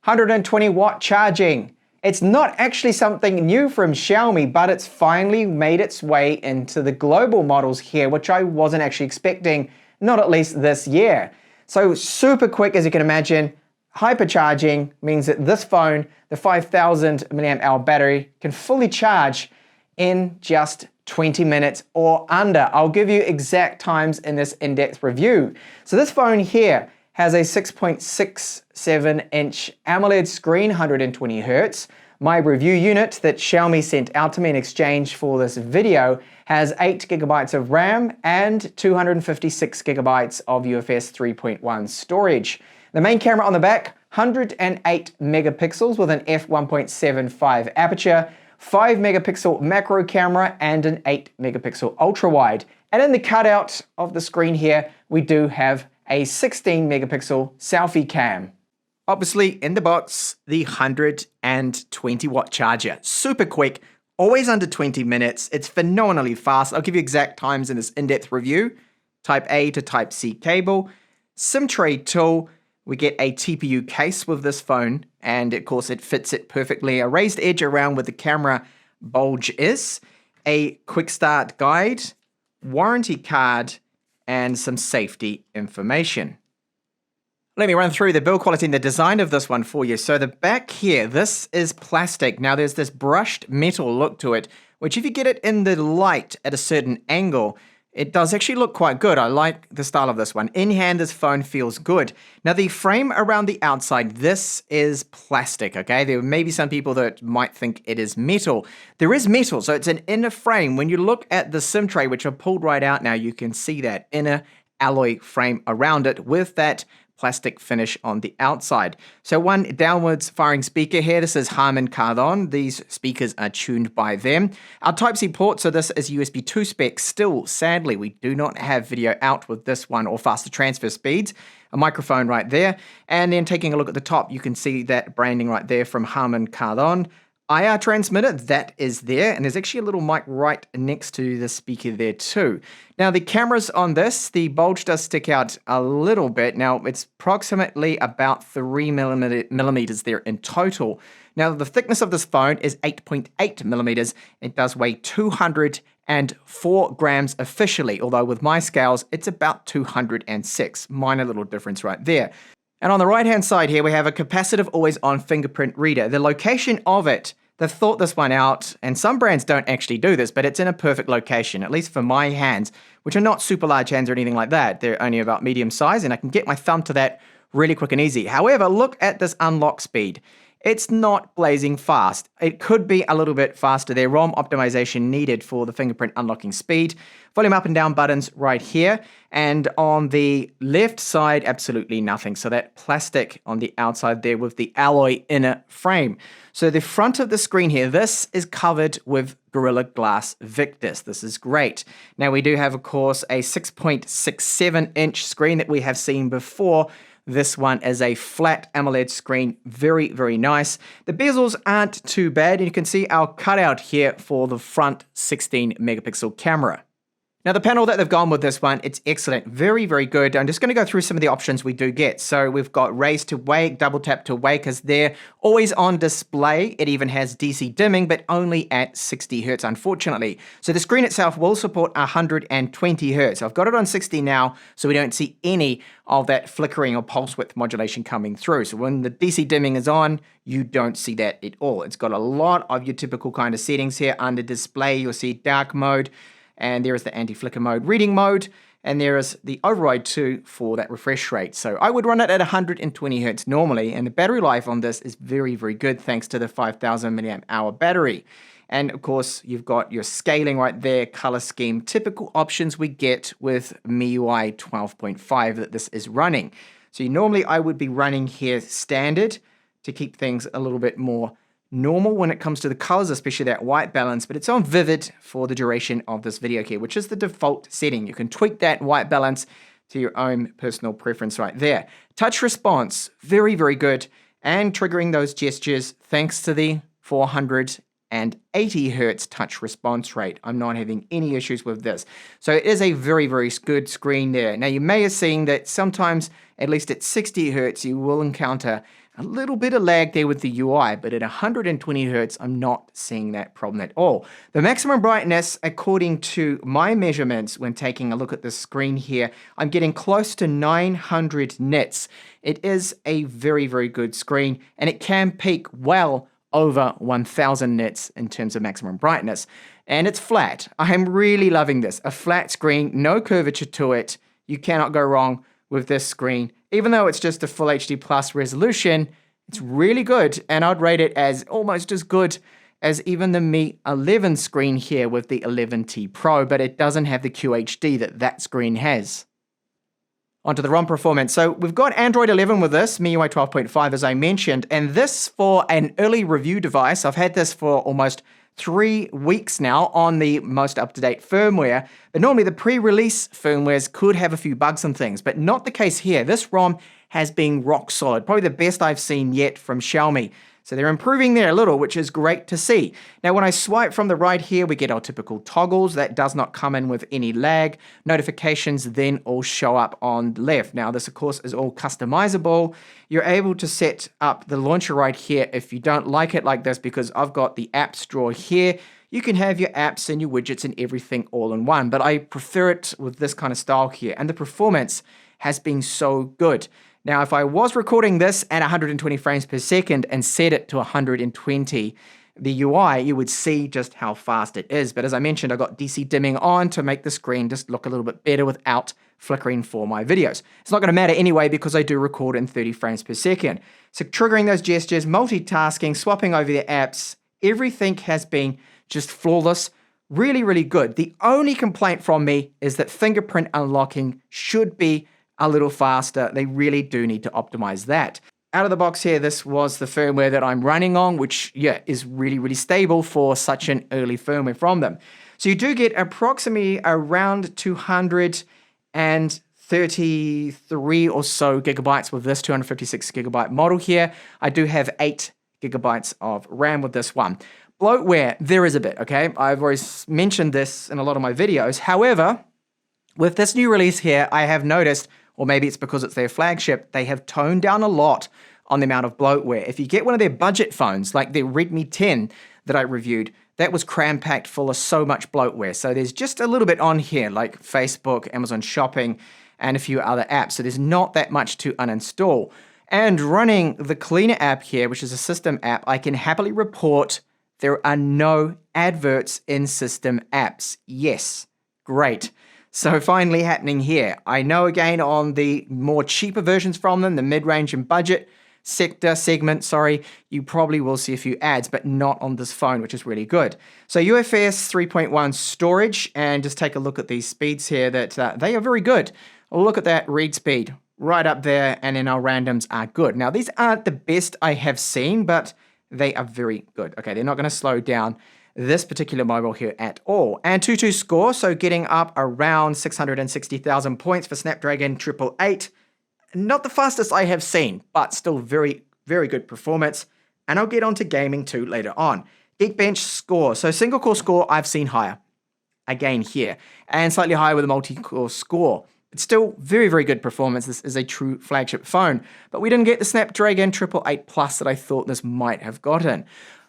120 watt charging. It's not actually something new from Xiaomi, but it's finally made its way into the global models here, which I wasn't actually expecting, not at least this year. So super quick, as you can imagine. Hypercharging means that this phone, the 5000 mAh battery, can fully charge in just 20 minutes or under. I'll give you exact times in this in-depth review. So this phone here has a 6.67-inch AMOLED screen, 120 Hz. My review unit that Xiaomi sent out to me in exchange for this video has 8 GB of RAM and 256 GB of UFS 3.1 storage. The main camera on the back, 108 megapixels with an f1.75 aperture, 5 megapixel macro camera and an 8 megapixel ultra wide. And in the cutout of the screen here, we do have a 16 megapixel selfie cam. Obviously in the box, the 120 watt charger. Super quick, always under 20 minutes. It's phenomenally fast. I'll give you exact times in this in-depth review. Type A to Type C cable, SIM tray tool. We get a TPU case with this phone, and of course it fits it perfectly. A raised edge around where the camera bulge is, a quick start guide, warranty card, and some safety information. Let me run through the build quality and the design of this one for you. So the back here, this is plastic. Now there's this brushed metal look to it, which if you get it in the light at a certain angle, it does actually look quite good. I like the style of this one. In hand, this phone feels good. Now the frame around the outside, this is plastic, okay? There may be some people that might think it is metal. There is metal, so it's an inner frame. When you look at the SIM tray, which I've pulled right out now, you can see that inner alloy frame around it with that plastic finish on the outside. So one downwards firing speaker here. This is Harman Kardon. These speakers are tuned by them. Our Type-C port, so this is USB 2 spec. Still, sadly, we do not have video out with this one or faster transfer speeds. A microphone right there. And then taking a look at the top, you can see that branding right there from Harman Kardon. IR transmitter, that is there, and there's actually a little mic right next to the speaker there too. Now the cameras on this, the bulge does stick out a little bit. Now it's approximately about 3 millimeters there in total. Now the thickness of this phone is 8.8 millimeters. It does weigh 204 grams officially, although with my scales, it's about 206. Minor little difference right there. And on the right-hand side here, we have a capacitive always-on fingerprint reader. The location of it, they've thought this one out, and some brands don't actually do this, but it's in a perfect location, at least for my hands, which are not super large hands or anything like that. They're only about medium size, and I can get my thumb to that really quick and easy. However, look at this unlock speed. It's not blazing fast. It could be a little bit faster. There's ROM optimization needed for the fingerprint unlocking speed. Volume up and down buttons right here. And on the left side, absolutely nothing. So that plastic on the outside there with the alloy inner frame. So the front of the screen here, this is covered with Gorilla Glass Victus. This is great. Now we do have, of course, a 6.67-inch screen that we have seen before. This one is a flat AMOLED screen, very, very nice. The bezels aren't too bad, and you can see our cutout here for the front 16 megapixel camera. Now the panel that they've gone with this one, it's excellent, very, very good. I'm just going to go through some of the options we do get. So we've got raise to wake, double tap to wake, because they're always on display. It even has DC dimming, but only at 60 Hertz, unfortunately. So the screen itself will support 120 Hertz. I've got it on 60 now, so we don't see any of that flickering or pulse width modulation coming through. So when the DC dimming is on, you don't see that at all. It's got a lot of your typical kind of settings here. Under display, you'll see dark mode, and there is the anti-flicker mode, reading mode, and there is the override too for that refresh rate. So I would run it at 120 Hertz normally, and the battery life on this is very, very good thanks to the 5000 mAh battery. And of course, you've got your scaling right there, color scheme, typical options we get with MIUI 12.5 that this is running. So normally I would be running here standard to keep things a little bit more normal when it comes to the colors, especially that white balance, but it's on vivid for the duration of this video here, which is the default setting. You can tweak that white balance to your own personal preference right there. Touch response, very, very good, and triggering those gestures thanks to the 480 Hertz touch response rate. I'm not having any issues with this. So it is a very, very good screen there. Now you may have seen that sometimes, at least at 60 Hertz, you will encounter A little bit of lag there with the UI, but at 120 Hz, I'm not seeing that problem at all. The maximum brightness, according to my measurements when taking a look at the screen here, I'm getting close to 900 nits. It is a very, very good screen, and it can peak well over 1000 nits in terms of maximum brightness. And it's flat. I am really loving this. A flat screen, no curvature to it. You cannot go wrong with this screen. Even though it's just a full HD plus resolution, it's really good, and I'd rate it as almost as good as even the Mi 11 screen here with the 11T Pro, but it doesn't have the QHD that screen has. Onto the ROM performance. So we've got Android 11 with this, MIUI 12.5 as I mentioned, and this for an early review device. I've had this for almost 3 weeks now on the most up-to-date firmware, but normally the pre-release firmwares could have a few bugs and things, but not the case here. This ROM has been rock solid, probably the best I've seen yet from Xiaomi. So they're improving there a little, which is great to see. Now, when I swipe from the right here, we get our typical toggles. That does not come in with any lag. Notifications then all show up on the left. Now, this, of course, is all customizable. You're able to set up the launcher right here if you don't like it like this, because I've got the apps drawer here. You can have your apps and your widgets and everything all in one, but I prefer it with this kind of style here, and the performance has been so good. Now, if I was recording this at 120 frames per second and set it to 120, the UI, you would see just how fast it is. But as I mentioned, I got DC dimming on to make the screen just look a little bit better without flickering for my videos. It's not going to matter anyway because I do record in 30 frames per second. So triggering those gestures, multitasking, swapping over the apps, everything has been just flawless. Really, really good. The only complaint from me is that fingerprint unlocking should be a little faster. They really do need to optimize that. Out of the box here, this was the firmware that I'm running on, which, yeah, is really, really stable for such an early firmware from them. So you do get approximately around 233 or so gigabytes with this 256 gigabyte model here. I do have 8 gigabytes of RAM with this one. Bloatware, there is a bit, okay? I've always mentioned this in a lot of my videos. However, with this new release here, I have noticed, or maybe it's because it's their flagship, they have toned down a lot on the amount of bloatware. If you get one of their budget phones, like their Redmi 10 that I reviewed, that was cram-packed full of so much bloatware. So there's just a little bit on here, like Facebook, Amazon Shopping, and a few other apps. So there's not that much to uninstall. And running the Cleaner app here, which is a system app, I can happily report there are no adverts in system apps. Yes, great. So finally happening here. I know again on the more cheaper versions from them, the mid-range and budget segment, you probably will see a few ads, but not on this phone, which is really good. So UFS 3.1 storage, and just take a look at these speeds here that they are very good. Look at that read speed right up there, and then our randoms are good. Now these aren't the best I have seen, but they are very good. Okay, they're not going to slow down this particular mobile here at all. Antutu score, so getting up around 660,000 points for Snapdragon 888. Not the fastest I have seen, but still very, very good performance. And I'll get onto gaming too later on. Geekbench score, so single core score I've seen higher. Again here, and slightly higher with a multi-core score. It's still very, very good performance. This is a true flagship phone, but we didn't get the Snapdragon 888 Plus that I thought this might have gotten.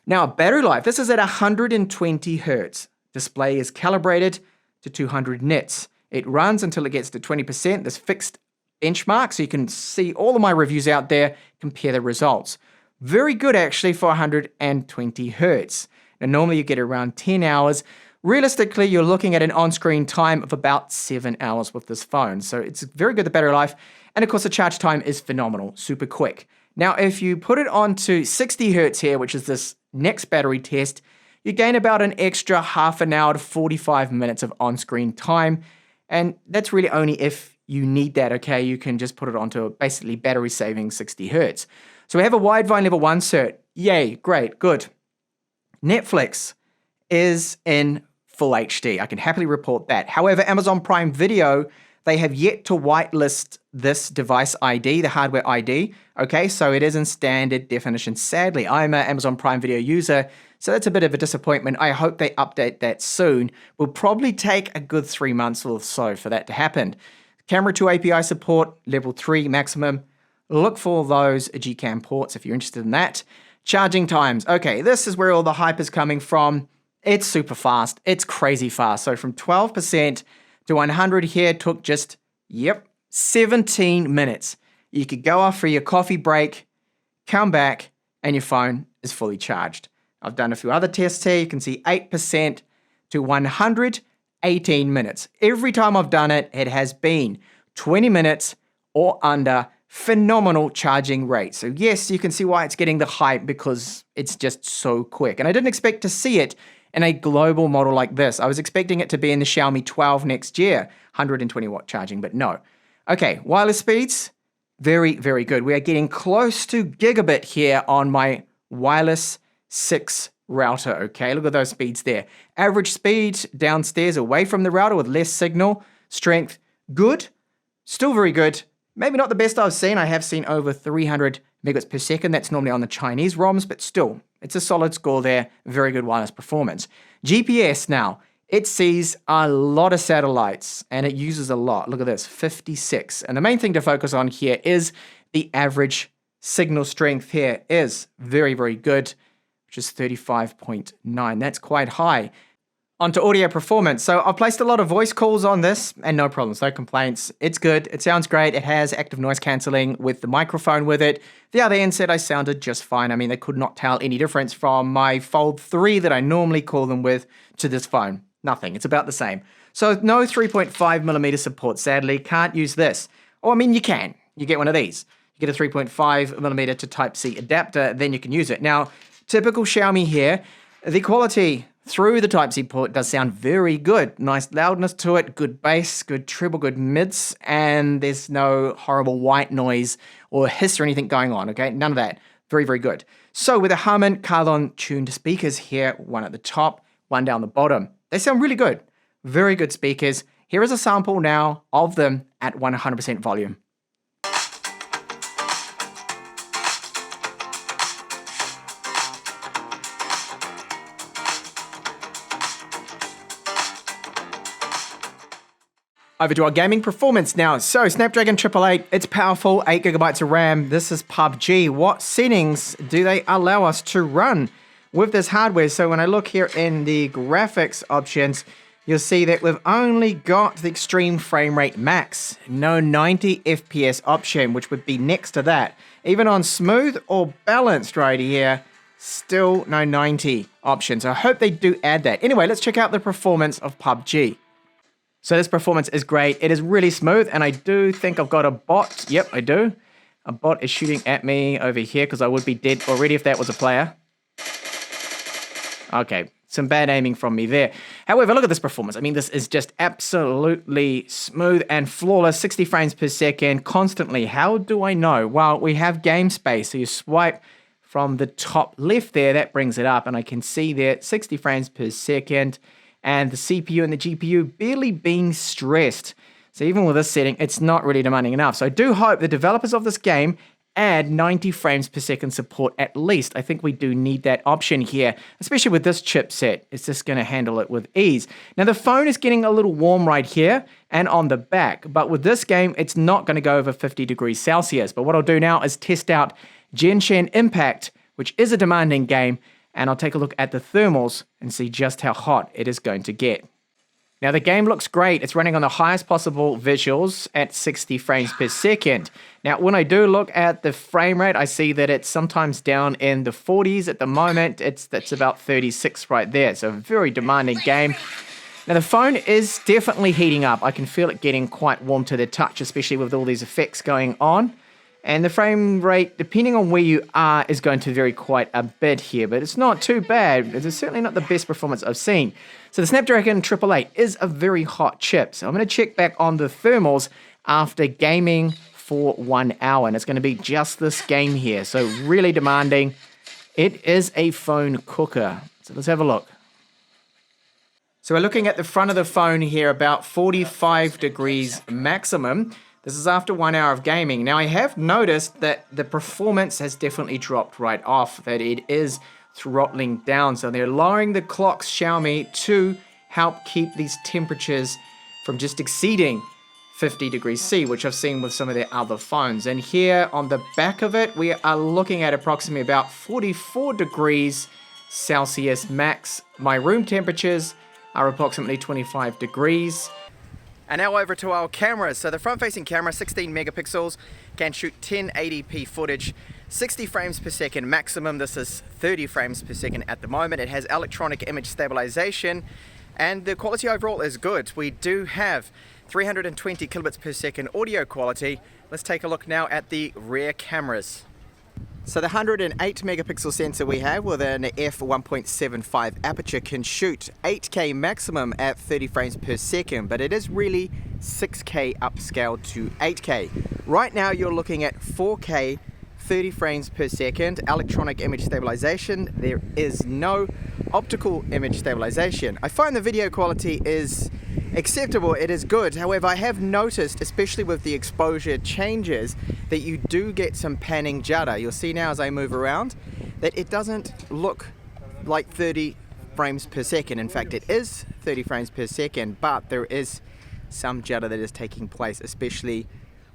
Now, battery life, this is at 120 Hz. Display is calibrated to 200 nits. It runs until it gets to 20%, this fixed benchmark, so you can see all of my reviews out there, compare the results. Very good actually for 120 Hz. Now, normally you get around 10 hours. Realistically, you're looking at an on-screen time of about 7 hours with this phone. So it's very good, the battery life. And of course, the charge time is phenomenal, super quick. Now, if you put it onto 60 Hz here, which is this next battery test, you gain about an extra half an hour to 45 minutes of on-screen time. And that's really only if you need that, okay? You can just put it onto basically battery saving 60 Hz. So we have a Widevine level 1 cert. Yay, great, good. Netflix is in full HD. I can happily report that. However, Amazon Prime Video, they have yet to whitelist this device ID, the hardware ID. Okay, so it is in standard definition. Sadly, I'm an Amazon Prime Video user, so that's a bit of a disappointment. I hope they update that soon. Will probably take a good 3 months or so for that to happen. Camera 2 API support, level 3 maximum. look for those Gcam ports if you're interested in that. Charging times. Okay, this is where all the hype is coming from. It's super fast. It's crazy fast. So from 12% to 100 here took just, 17 minutes. You could go off for your coffee break, come back, and your phone is fully charged. I've done a few other tests here. You can see 8% to 100, 18 minutes. Every time I've done it, it has been 20 minutes or under. Phenomenal charging rate. So yes, you can see why it's getting the hype, because it's just so quick. And I didn't expect to see it in a global model like this. I was expecting it to be in the Xiaomi 12 next year, 120 watt charging, but no. Okay, wireless speeds, very, very good. We are getting close to gigabit here on my wireless 6 router, okay? Look at those speeds there. Average speed downstairs away from the router with less signal. Strength, good. Still very good. Maybe not the best I've seen. I have seen over 300 megabits per second. That's normally on the Chinese ROMs, but still, it's a solid score there. Very good wireless performance. GPS now. It sees a lot of satellites, and it uses a lot. Look at this, 56. And the main thing to focus on here is the average signal strength here is very, very good, which is 35.9. That's quite high. Onto audio performance. So I've placed a lot of voice calls on this and no problems, no complaints. It's good. It sounds great. It has active noise cancelling with the microphone with it. The other end said I sounded just fine. I mean, they could not tell any difference from my Fold 3 that I normally call them with to this phone. Nothing. It's about the same. So no 3.5mm support, sadly. Can't use this. Oh, I mean, you can. You get one of these. You get a 3.5mm to Type-C adapter, then you can use it. Now, typical Xiaomi here, the quality through the Type-C port does sound very good. Nice loudness to it, good bass, good treble, good mids, and there's no horrible white noise or hiss or anything going on, okay? None of that. Very, very good. So with the Harman Kardon tuned speakers here, one at the top, one down the bottom. They sound really good. Very good speakers. Here is a sample now of them at 100% volume. Over to our gaming performance now. So Snapdragon 888, it's powerful, 8GB of RAM. This is PUBG. What settings do they allow us to run with this hardware? So when I look here in the graphics options, you'll see that we've only got the extreme frame rate max, no 90 FPS option, which would be next to that. Even on smooth or balanced right here, still no 90 options. I hope they do add that. Anyway, let's check out the performance of PUBG. So this performance is great. It is really smooth, and I do think I've got a bot. Yep, I do. A bot is shooting at me over here because I would be dead already if that was a player. Okay, some bad aiming from me there. However, look at this performance. I mean, this is just absolutely smooth and flawless. 60 frames per second constantly. How do I know? Well, we have game space. So you swipe from the top left there. That brings it up, and I can see there 60 frames per second. And the CPU and the GPU barely being stressed. So even with this setting, it's not really demanding enough. So I do hope the developers of this game add 90 frames per second support at least. I think we do need that option here, especially with this chipset. It's just going to handle it with ease. Now the phone is getting a little warm right here and on the back, but with this game, it's not going to go over 50 degrees Celsius. But what I'll do now is test out Genshin Impact, which is a demanding game, and I'll take a look at the thermals and see just how hot it is going to get. Now the game looks great. It's running on the highest possible visuals at 60 frames per second. Now when I do look at the frame rate, I see that it's sometimes down in the 40s at the moment. That's about 36 right there. So a very demanding game. Now the phone is definitely heating up. I can feel it getting quite warm to the touch, especially with all these effects going on. And the frame rate, depending on where you are, is going to vary quite a bit here, but it's not too bad. It's certainly not the best performance I've seen. So the Snapdragon 888 is a very hot chip. So I'm going to check back on the thermals after gaming for 1 hour, and it's going to be just this game here. So really demanding. It is a phone cooker. So let's have a look. So we're looking at the front of the phone here, about 45 degrees maximum. This is after 1 hour of gaming. Now I have noticed that the performance has definitely dropped right off, that it is throttling down. So they're lowering the clocks, Xiaomi, to help keep these temperatures from just exceeding 50 degrees C, which I've seen with some of their other phones. And here on the back of it, we are looking at approximately about 44 degrees Celsius max. My room temperatures are approximately 25 degrees. And now over to our cameras. So the front-facing camera, 16 megapixels, can shoot 1080p footage, 60 frames per second maximum. This is 30 frames per second at the moment. It has electronic image stabilization, and the quality overall is good. We do have 320 kilobits per second audio quality. Let's take a look now at the rear cameras. So the 108 megapixel sensor we have with an f1.75 aperture can shoot 8K maximum at 30 frames per second, but it is really 6K upscaled to 8K. Right now you're looking at 4K 30 frames per second, electronic image stabilization. There is no optical image stabilization. I find the video quality is acceptable, it is good. However, I have noticed, especially with the exposure changes, that you do get some panning judder. You'll see now as I move around that it doesn't look like 30 frames per second. In fact, it is 30 frames per second, but there is some judder that is taking place, especially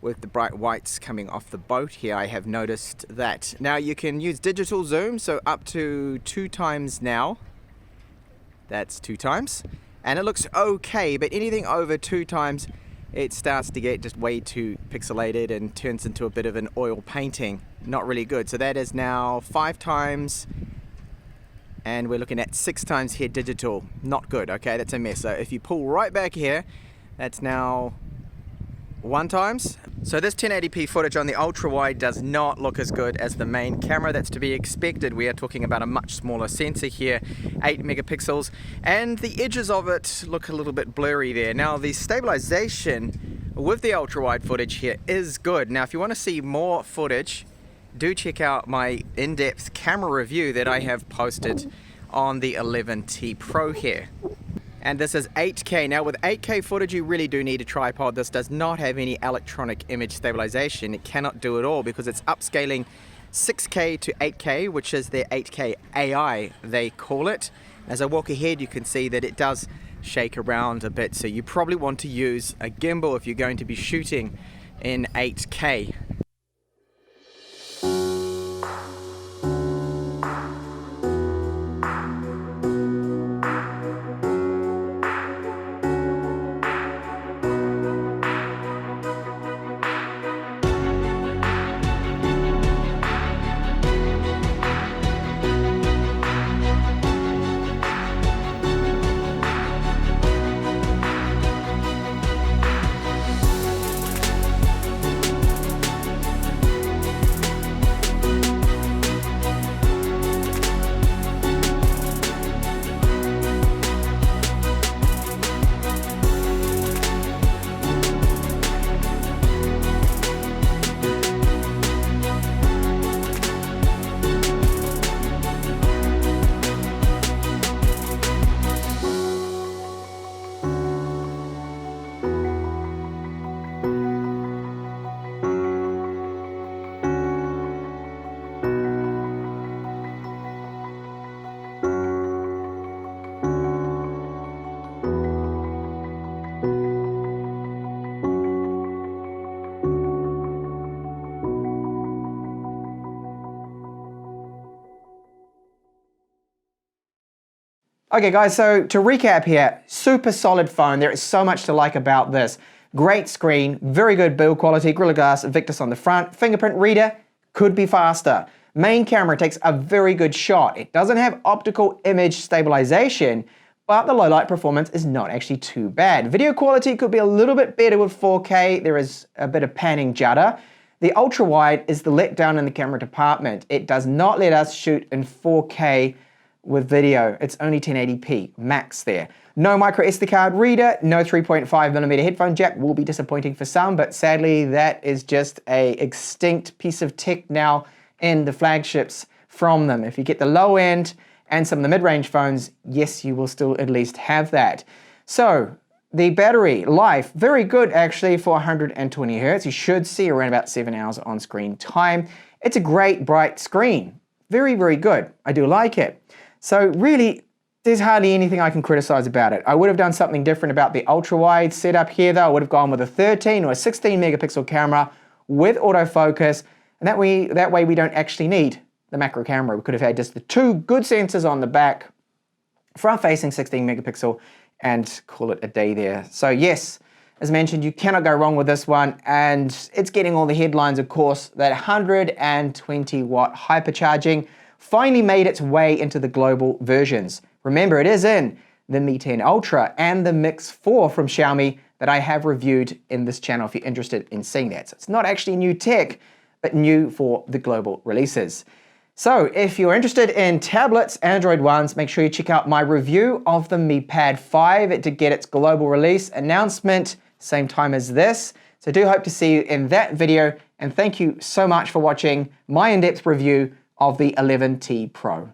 with the bright whites coming off the boat here. I have noticed that. Now you can use digital zoom, so up to 2 times now. That's 2 times. And it looks okay, but anything over 2 times, it starts to get just way too pixelated and turns into a bit of an oil painting. Not really good. So that is now 5 times, and we're looking at 6 times here digital. Not good, okay, that's a mess. So if you pull right back here, that's now 1 times. So this 1080p footage on the ultra wide does not look as good as the main camera. That's to be expected. We are talking about a much smaller sensor here, 8 megapixels, and the edges of it look a little bit blurry there. Now the stabilization with the ultra wide footage here is good. Now if you want to see more footage, do check out my in-depth camera review that I have posted on the 11T Pro here. And this is 8K. Now with 8K footage you really do need a tripod. This does not have any electronic image stabilization. It cannot do it all because it's upscaling 6K to 8K, which is their 8K AI they call it. As I walk ahead you can see that it does shake around a bit, so you probably want to use a gimbal if you're going to be shooting in 8K. Okay guys, so to recap here, super solid phone. There is so much to like about this. Great screen, very good build quality, Gorilla Glass Victus on the front, fingerprint reader, could be faster. Main camera takes a very good shot. It doesn't have optical image stabilization, but the low light performance is not actually too bad. Video quality could be a little bit better with 4K. There is a bit of panning judder. The ultra wide is the letdown in the camera department. It does not let us shoot in 4K with video. It's only 1080p max there. No micro SD card reader, no 3.5mm headphone jack. Will be disappointing for some, but sadly that is just a extinct piece of tech now in the flagships from them. If you get the low end and some of the mid-range phones, yes, you will still at least have that. So the battery life, very good actually for 120 Hz. You should see around about 7 hours on screen time. It's a great bright screen. Very, very good. I do like it. So really, there's hardly anything I can criticize about it. I would have done something different about the ultra-wide setup here though. I would have gone with a 13 or a 16 megapixel camera with autofocus, and that way we don't actually need the macro camera. We could have had just the 2 good sensors on the back, front-facing 16 megapixel, and call it a day there. So yes, as mentioned, you cannot go wrong with this one, and it's getting all the headlines, of course. That 120 watt hypercharging finally made its way into the global versions. Remember, it is in the Mi 10 Ultra and the Mix 4 from Xiaomi that I have reviewed in this channel if you're interested in seeing that. So it's not actually new tech, but new for the global releases. So if you're interested in tablets, Android ones, make sure you check out my review of the Mi Pad 5 to get its global release announcement, same time as this. So I do hope to see you in that video, and thank you so much for watching my in-depth review of the 11T Pro.